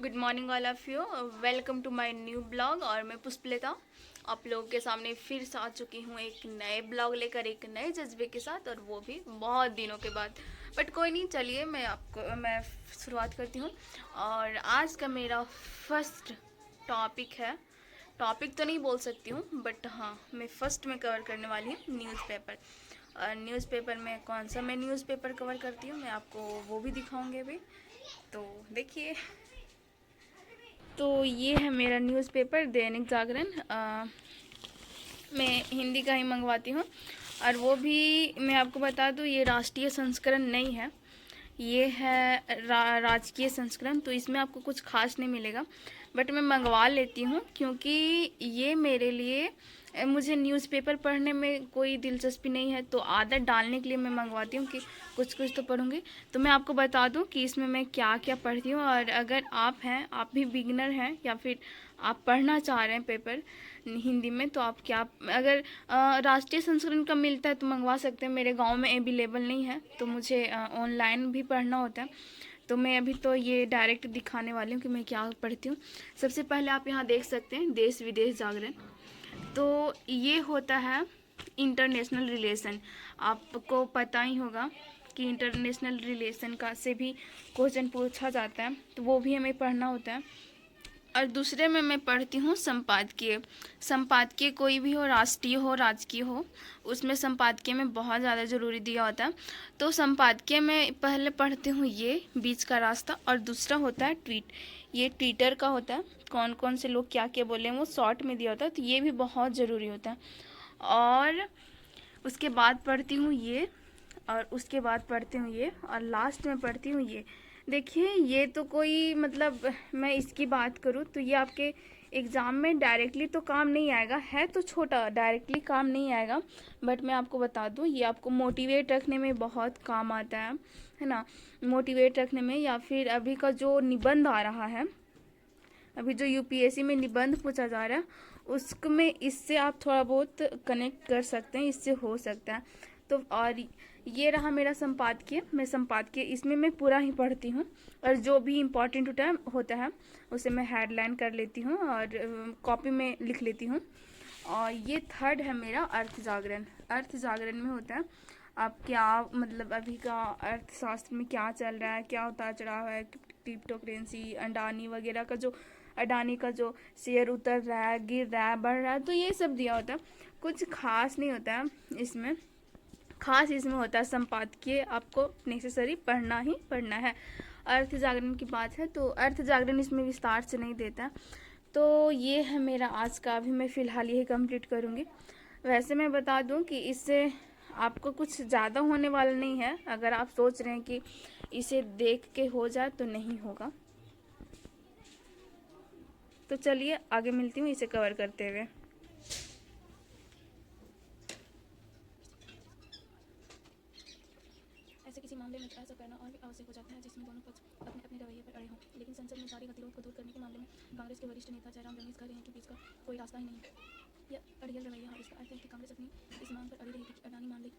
Good morning all of you. Welcome to my new blog. और मैं पुष्पलता आप लोगों के सामने फिर से आ चुकी हूँ एक नए ब्लॉग लेकर, एक नए जज्बे के साथ, और वो भी बहुत दिनों के बाद। बट कोई नहीं, चलिए मैं शुरुआत करती हूँ। और आज का मेरा फर्स्ट टॉपिक है, टॉपिक तो नहीं बोल सकती हूँ बट हाँ, मैं फर्स्ट में कवर करने वाली हूँ न्यूज़पेपर। और न्यूज़पेपर में कौन सा मैं न्यूज़पेपर कवर करती हूँ, मैं आपको वो भी दिखाऊंगी अभी, तो देखिए। तो ये है मेरा न्यूज़पेपर दैनिक जागरण। मैं हिंदी का ही मंगवाती हूँ, और वो भी मैं आपको बता दूँ, ये राष्ट्रीय संस्करण नहीं है, ये है राजकीय संस्करण। तो इसमें आपको कुछ खास नहीं मिलेगा, बट मैं मंगवा लेती हूँ क्योंकि ये मेरे लिए, मुझे न्यूज़पेपर पढ़ने में कोई दिलचस्पी नहीं है, तो आदत डालने के लिए मैं मंगवाती हूँ कि कुछ कुछ तो पढ़ूँगी। तो मैं आपको बता दूँ कि इसमें मैं क्या क्या पढ़ती हूँ, और अगर आप भी बिगिनर हैं या फिर आप पढ़ना चाह रहे हैं पेपर हिंदी में, तो आप क्या, अगर राष्ट्रीय संस्करण का मिलता है तो मंगवा सकते हैं। मेरे गांव में अवेलेबल नहीं है, तो मुझे ऑनलाइन भी पढ़ना होता है। तो मैं अभी तो ये डायरेक्ट दिखाने वाली हूँ कि मैं क्या पढ़ती हूँ। सबसे पहले आप यहाँ देख सकते हैं देश विदेश जागरण। तो ये होता है इंटरनेशनल रिलेशन। आपको पता ही होगा कि इंटरनेशनल रिलेशन का से भी क्वेश्चन पूछा जाता है, तो वो भी हमें पढ़ना होता है। और दूसरे में मैं पढ़ती हूँ संपादकीय। संपादकीय कोई भी हो, राष्ट्रीय हो राजकीय हो, उसमें संपादकीय में बहुत ज़्यादा ज़रूरी दिया होता है। तो संपादकीय में पहले पढ़ती हूँ ये बीच का रास्ता, और दूसरा होता है ट्वीट। ये ट्विटर का होता है, कौन कौन से लोग क्या क्या बोले हैं वो शॉर्ट में दिया होता है, तो ये भी बहुत ज़रूरी होता है। और उसके बाद पढ़ती हूँ ये, और उसके बाद पढ़ती हूँ ये, और लास्ट में पढ़ती हूँ ये। देखिए, ये तो कोई मतलब, मैं इसकी बात करूँ तो ये आपके एग्ज़ाम में डायरेक्टली तो काम नहीं आएगा, है तो छोटा, डायरेक्टली काम नहीं आएगा, बट मैं आपको बता दूँ ये आपको मोटिवेट रखने में बहुत काम आता है ना। मोटिवेट रखने में, या फिर अभी का जो निबंध आ रहा है, अभी जो यूपीएससी में निबंध पूछा जा रहा है, उसमें इससे आप थोड़ा बहुत कनेक्ट कर सकते हैं, इससे हो सकता है। तो और ये रहा मेरा संपादकीय। मैं संपादकीय इसमें मैं पूरा ही पढ़ती हूँ, और जो भी इम्पोर्टेंट होता है उसे मैं हेडलाइन कर लेती हूँ और कॉपी में लिख लेती हूँ। और ये थर्ड है मेरा अर्थ जागरण। अर्थ जागरण में होता है आप क्या, मतलब अभी का अर्थशास्त्र में क्या चल रहा है, क्या उतार चढ़ाव है, क्रिप्टो करेंसी, अडानी का जो शेयर उतर रहा है, गिर रहा है, बढ़ रहा है, तो ये सब दिया होता है। कुछ खास नहीं होता है इसमें। खास इसमें होता है संपादकीय आपको नेसेसरी पढ़ना ही पढ़ना है। अर्थ जागरण की बात है तो अर्थ जागरण इसमें विस्तार से नहीं देता। तो ये है मेरा आज का, अभी मैं फ़िलहाल यही कंप्लीट करूँगी। वैसे मैं बता दूं कि इससे आपको कुछ ज़्यादा होने वाला नहीं है। अगर आप सोच रहे हैं कि इसे देख के हो जाए, तो नहीं होगा। तो चलिए आगे मिलती हूँ इसे कवर करते हुए। ऐसे किसी मामले में ऐसा करना और भी आवश्यक हो जाता है जिसमें दोनों पक्ष अपने अपने रवैये पर अड़े हों। लेकिन संसद में जारी गतिरोध को दूर करने के मामले में कांग्रेस के वरिष्ठ नेता जयराम रमेश कह रहे हैं कि बीच का कोई रास्ता ही नहीं है। यह अड़ियल रवैया है, और इसका अर्थ है कि कांग्रेस अपनी इस मांग पर अड़ी रहेगी कि अडानी मान ले।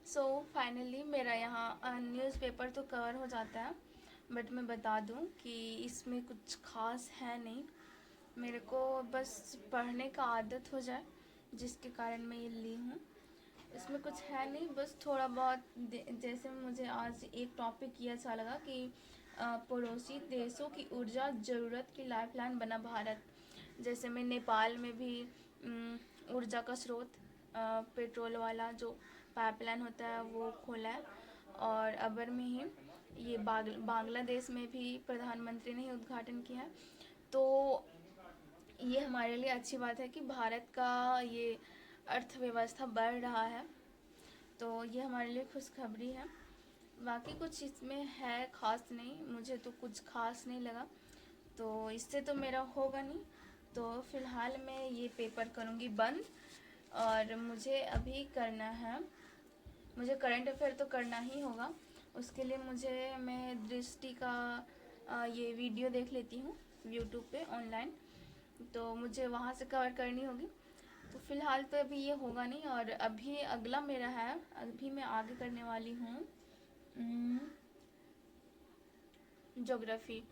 सो फाइनली मेरा यहाँ न्यूज़पेपर तो कवर हो जाता है, बट मैं बता दूँ कि इसमें कुछ खास है नहीं। मेरे को बस पढ़ने का आदत हो जाए, जिसके कारण मैं ये ली हूँ। इसमें कुछ है नहीं, बस थोड़ा बहुत जैसे मुझे आज एक टॉपिक ये अच्छा लगा कि पड़ोसी देशों की ऊर्जा ज़रूरत की लाइफलाइन बना भारत। जैसे मैं नेपाल में भी ऊर्जा का स्रोत, पेट्रोल वाला जो पाइपलाइन होता है वो खोला है। और अबर में ही ये बांग्लादेश में भी प्रधानमंत्री ने ही उद्घाटन किया है। तो ये हमारे लिए अच्छी बात है कि भारत का ये अर्थव्यवस्था बढ़ रहा है, तो ये हमारे लिए खुशखबरी है। बाकी कुछ इसमें है खास नहीं, मुझे तो कुछ खास नहीं लगा, तो इससे तो मेरा होगा नहीं। तो फ़िलहाल मैं ये पेपर करूँगी बंद। और मुझे अभी करना है, मुझे करंट अफेयर तो करना ही होगा। उसके लिए मैं दृष्टि का ये वीडियो देख लेती हूँ यूट्यूब पे ऑनलाइन, तो मुझे वहाँ से कवर करनी होगी। तो फिलहाल तो अभी ये होगा नहीं, और अभी अगला मेरा है, अभी मैं आगे करने वाली हूँ ज्योग्राफी।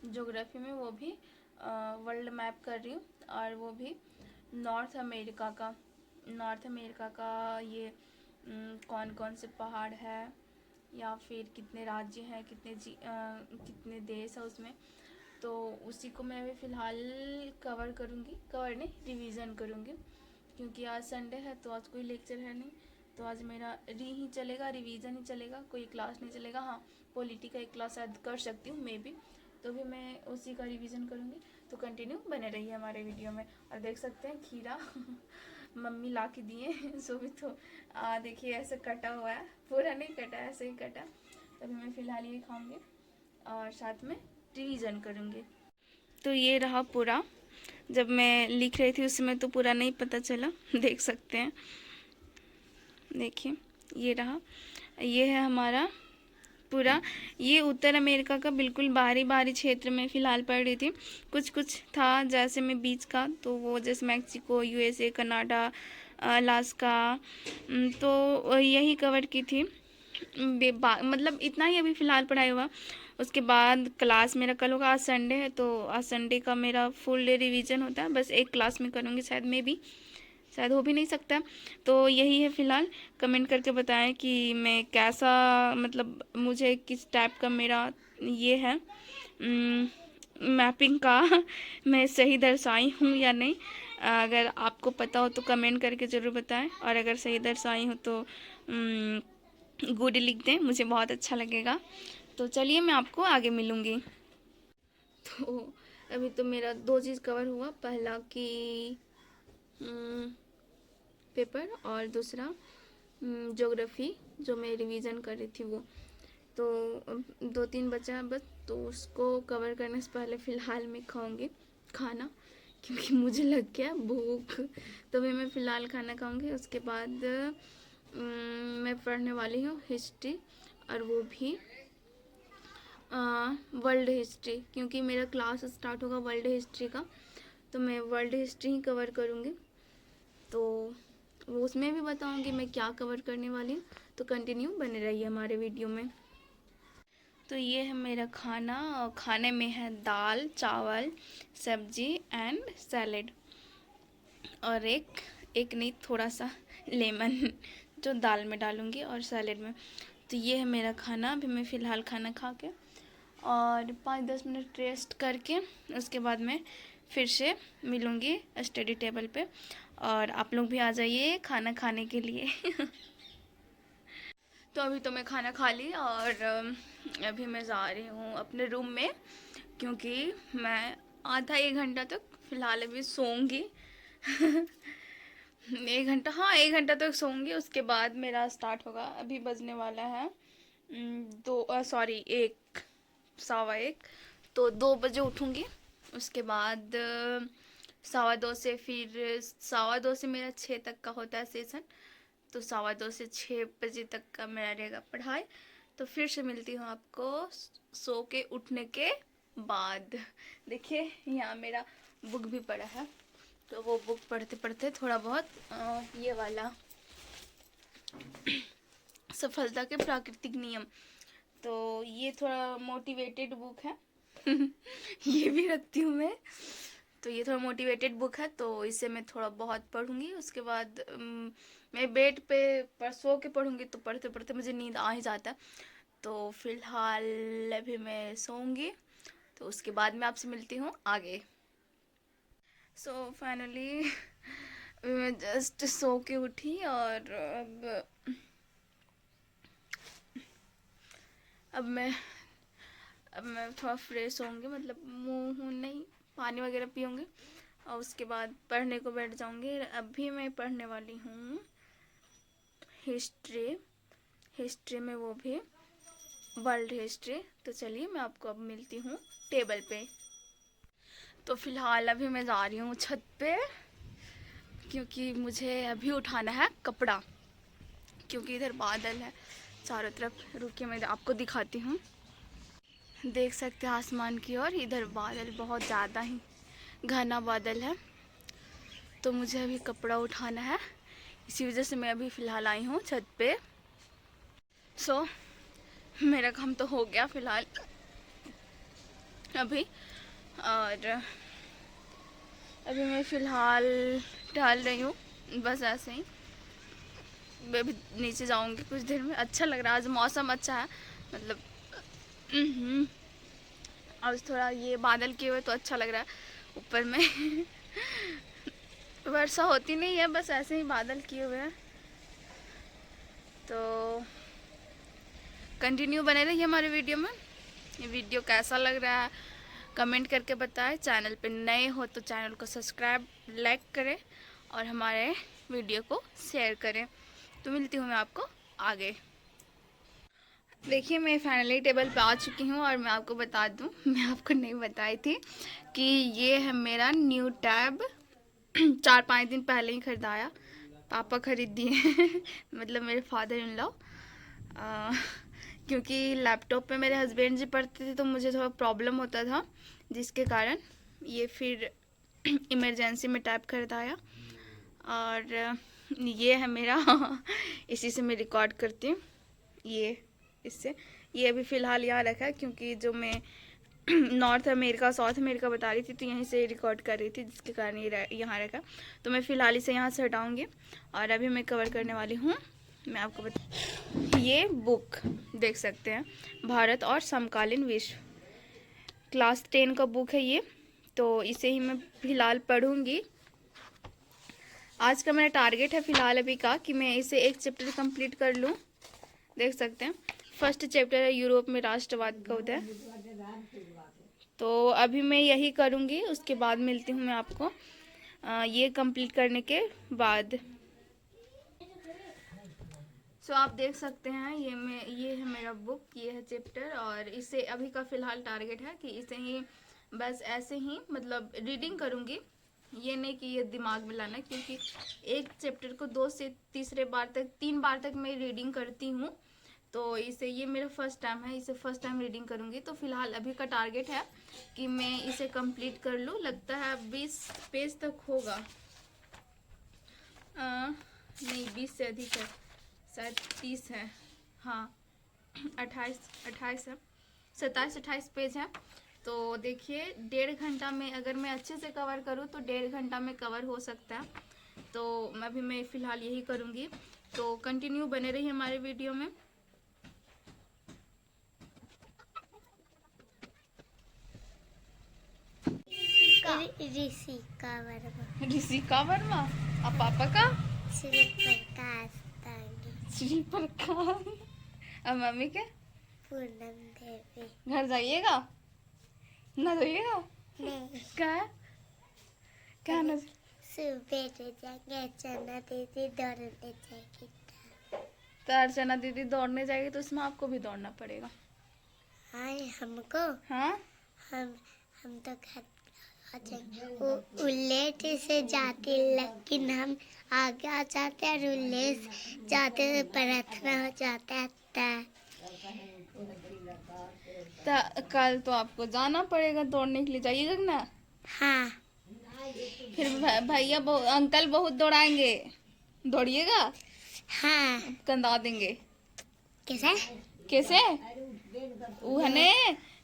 ज्योग्राफी में वो भी वर्ल्ड मैप कर रही हूँ, और वो भी नॉर्थ अमेरिका का। नॉर्थ अमेरिका का ये कौन कौन से पहाड़ है, या फिर कितने राज्य हैं, कितने देश है उसमें, तो उसी को मैं अभी फ़िलहाल कवर करूँगी। कवर नहीं, रिवीजन करूँगी, क्योंकि आज संडे है तो आज कोई लेक्चर है नहीं, तो आज मेरा ही चलेगा, रिवीजन ही चलेगा, कोई क्लास नहीं चलेगा। हाँ, पॉलिटी का एक क्लास शायद कर सकती हूँ मे बी, तो भी मैं उसी का रिवीजन करूँगी। तो कंटिन्यू बने रहिए हमारे वीडियो में। और देख सकते हैं खीरा मम्मी ला के दिए सो भी, तो देखिए ऐसे कटा हुआ है, पूरा नहीं कटा, ऐसे ही कटा। तभी मैं फ़िलहाल ये खाऊंगी और साथ में रिवीजन करूँगी। तो ये रहा पूरा, जब मैं लिख रही थी उसमें तो पूरा नहीं पता चला, देख सकते हैं। देखिए ये रहा, ये है हमारा पूरा। ये उत्तर अमेरिका का बिल्कुल बाहरी बाहरी क्षेत्र में फ़िलहाल पढ़ रही थी। कुछ कुछ था जैसे मैं बीच का, तो वो जैसे मैक्सिको, यूएसए, कनाडा, अलास्का, तो यही कवर की थी। मतलब इतना ही अभी फ़िलहाल पढ़ाई हुआ। उसके बाद क्लास मेरा कल होगा, आज संडे है तो आज संडे का मेरा फुल डे रिवीजन होता है। बस एक क्लास में करूँगी शायद, में भी शायद हो भी नहीं सकता। तो यही है फ़िलहाल। कमेंट करके बताएं कि मैं कैसा, मतलब मुझे किस टाइप का मेरा ये है मैपिंग का मैं सही दर्शाई हूँ या नहीं। अगर आपको पता हो तो कमेंट करके ज़रूर बताएं, और अगर सही दर्शाई हो तो गुड लिख दें, मुझे बहुत अच्छा लगेगा। तो चलिए मैं आपको आगे मिलूँगी। तो अभी तो मेरा 2 चीज़ कवर हुआ, पहला कि पेपर, और दूसरा ज्योग्राफी जो मैं रिवीजन कर रही थी वो। तो 2-3 बचा है बस, तो उसको कवर करने से पहले फ़िलहाल मैं खाऊंगी खाना, क्योंकि मुझे लग गया भूख। तो अभी मैं फ़िलहाल खाना खाऊंगी, उसके बाद मैं पढ़ने वाली हूँ हिस्ट्री, और वो भी वर्ल्ड हिस्ट्री, क्योंकि मेरा क्लास स्टार्ट होगा वर्ल्ड हिस्ट्री का, तो मैं वर्ल्ड हिस्ट्री ही कवर करूँगी। तो वो उसमें भी बताऊँगी मैं क्या कवर करने वाली हूँ, तो कंटिन्यू बने रहिए हमारे वीडियो में। तो ये है मेरा खाना, और खाने में है दाल, चावल, सब्जी एंड सैलेड, और एक नहीं, थोड़ा सा लेमन जो दाल में डालूँगी और सैलेड में। तो ये है मेरा खाना। अभी मैं फ़िलहाल खाना खा के और 5-10 मिनट रेस्ट करके उसके बाद मैं फिर से मिलूँगी स्टडी टेबल पे, और आप लोग भी आ जाइए खाना खाने के लिए तो अभी तो मैं खाना खा ली, और अभी मैं जा रही हूँ अपने रूम में, क्योंकि मैं आधा 1 घंटा तक फ़िलहाल अभी सोऊंगी 1 घंटा, हाँ 1 घंटा तक सोऊंगी। उसके बाद मेरा स्टार्ट होगा। अभी बजने वाला है 1, 1:15, तो 2 बजे उठूँगी। उसके बाद 2:15 से, फिर 2:15 से मेरा 6 तक का होता है सेशन, तो 2:15 से 6 बजे तक का मेरा रहेगा पढ़ाई। तो फिर से मिलती हूँ आपको सो के उठने के बाद। देखिए यहाँ मेरा बुक भी पड़ा है, तो वो बुक पढ़ते पढ़ते थोड़ा बहुत ये वाला सफलता के प्राकृतिक नियम, तो ये थोड़ा मोटिवेटेड बुक है ये भी रखती हूँ मैं। तो ये थोड़ा मोटिवेटेड बुक है, तो इसे मैं थोड़ा बहुत पढ़ूँगी। उसके बाद मैं बेड पे सो के पढ़ूँगी, तो पढ़ते पढ़ते मुझे नींद आ ही जाता है। तो फिलहाल अभी मैं सोऊंगी, तो उसके बाद मैं आपसे मिलती हूँ आगे। सो फाइनली मैं जस्ट सो के उठी, और अब मैं थोड़ा फ्रेश होंगी, मतलब मुँह नहीं, पानी वगैरह पीऊँगी, और उसके बाद पढ़ने को बैठ जाऊँगी। अभी मैं पढ़ने वाली हूँ हिस्ट्री में, वो भी वर्ल्ड हिस्ट्री। तो चलिए मैं आपको अब मिलती हूँ टेबल पे। तो फिलहाल अभी मैं जा रही हूँ छत पे, क्योंकि मुझे अभी उठाना है कपड़ा, क्योंकि इधर बादल है चारों तरफ। रुकिए मैं आपको दिखाती हूँ, देख सकते हैं आसमान की ओर, इधर बादल बहुत ज़्यादा ही घना बादल है। तो मुझे अभी कपड़ा उठाना है, इसी वजह से मैं अभी फ़िलहाल आई हूँ छत पे। मेरा काम तो हो गया फ़िलहाल अभी, और अभी मैं फ़िलहाल टहल रही हूँ बस ऐसे ही। मैं भी नीचे जाऊँगी कुछ देर में। अच्छा लग रहा है, आज मौसम अच्छा है, मतलब आज थोड़ा ये बादल किए हुए तो अच्छा लग रहा है ऊपर में। वर्षा होती नहीं है, बस ऐसे ही बादल किए हुए हैं। तो कंटिन्यू बने रहिए हमारे वीडियो में। ये वीडियो कैसा लग रहा है कमेंट करके बताएं। चैनल पे नए हो तो चैनल को सब्सक्राइब, लाइक करें और हमारे वीडियो को शेयर करें। तो मिलती हूँ मैं आपको आगे। देखिए मैं फाइनली टेबल पे आ चुकी हूँ, और मैं आपको बता दूँ, मैं आपको नहीं बताई थी कि ये है मेरा न्यू टैब। 4-5 दिन पहले ही खरीदाया, पापा खरीद दिए मतलब मेरे फादर इन लॉ। क्योंकि लैपटॉप पे मेरे हस्बैंड जी पढ़ते थे तो मुझे थोड़ा प्रॉब्लम होता था, जिसके कारण ये फिर इमरजेंसी में टैब खरीदाया। और ये है मेरा इसी से मैं रिकॉर्ड करती हूँ, ये इससे। ये अभी फ़िलहाल यहाँ रखा है क्योंकि जो मैं नॉर्थ अमेरिका साउथ अमेरिका बता रही थी तो यहीं से रिकॉर्ड कर रही थी, जिसके कारण ये यहाँ रखा। तो मैं फ़िलहाल इसे यहाँ से हटाऊँगी और अभी मैं कवर करने वाली हूँ। मैं आपको बता, ये बुक देख सकते हैं, भारत और समकालीन विश्व, क्लास 10 का बुक है ये। तो इसे ही मैं फ़िलहाल पढ़ूँगी। आज का मेरा टारगेट है फ़िलहाल अभी का कि मैं इसे एक चैप्टर कंप्लीट कर लूँ। देख सकते हैं फर्स्ट चैप्टर है यूरोप में राष्ट्रवाद का उदय। तो अभी मैं यही करूँगी, उसके बाद मिलती हूँ मैं आपको ये कंप्लीट करने के बाद। सो आप देख सकते हैं ये है मेरा बुक, ये है चैप्टर, और इसे अभी का फ़िलहाल टारगेट है कि इसे ही बस ऐसे ही मतलब रीडिंग करूँगी। ये नहीं कि ये दिमाग में लाना, क्योंकि एक चैप्टर को 2 से 3 बार तक मैं रीडिंग करती हूँ। तो इसे ये मेरा फर्स्ट टाइम है, इसे फर्स्ट टाइम रीडिंग करूँगी। तो फ़िलहाल अभी का टारगेट है कि मैं इसे कंप्लीट कर लूँ। लगता है 20 पेज तक होगा, नहीं 20 से अधिक है, शायद 30 है, हाँ 28 है, 27-28 पेज है। तो देखिए 1.5 घंटा में अगर मैं अच्छे से कवर करूँ तो 1.5 घंटा में कवर हो सकता है। तो अभी मैं फ़िलहाल यही करूँगी। तो कंटिन्यू बने रहिए हमारे वीडियो में। ऋषिका वर्मा। अब पापा का श्री प्रकाश। अब मम्मी के पूनम देवी। घर जाइएगा ना, जाइएगा क्या क्या ना, सुबह जाएंगे, चना दीदी दौड़ने जाएगी। तो अर्चना दीदी दौड़ने जाएगी तो उसमें आपको भी दौड़ना पड़ेगा। हाँ हमको, हाँ हम तो घर आ जाएंगे। उल्लेट से जाते लेकिन हम आगे आ जाते हैं, और उल्लेट जाते प्रार्थना हो जाता है। कल तो आपको जाना पड़ेगा दौड़ने के लिए, जाइएगा ना। हाँ फिर भैया अंकल बहुत दौड़ाएंगे, दौड़िएगा। हाँ कंधा देंगे। कैसे कैसे उहने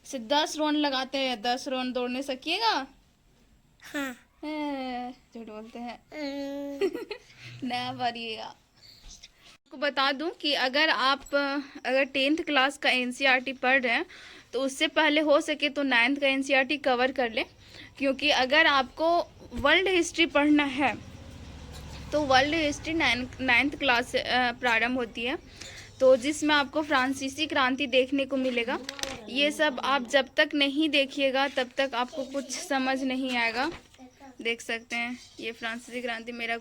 से 10 राउंड लगाते हैं, 10 राउंड दौड़ने सकिएगा। हाँ झूठ बोलते हैं ना पढ़िएगा। आपको बता दूं कि अगर 10th क्लास का एनसीईआरटी पढ़ रहे हैं तो उससे पहले हो सके तो 9th का एनसीईआरटी कवर कर लें। क्योंकि अगर आपको वर्ल्ड हिस्ट्री पढ़ना है तो वर्ल्ड हिस्ट्री 9th क्लास से प्रारंभ होती है, तो जिसमें आपको फ्रांसीसी क्रांति देखने को मिलेगा। ये सब आप जब तक नहीं देखिएगा तब तक आपको कुछ समझ नहीं आएगा। देख सकते हैं ये फ्रांसीसी क्रांति, मेरा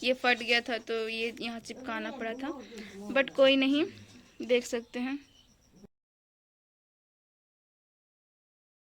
ये फट गया था तो ये यहाँ चिपकाना पड़ा था, बट कोई नहीं, देख सकते हैं।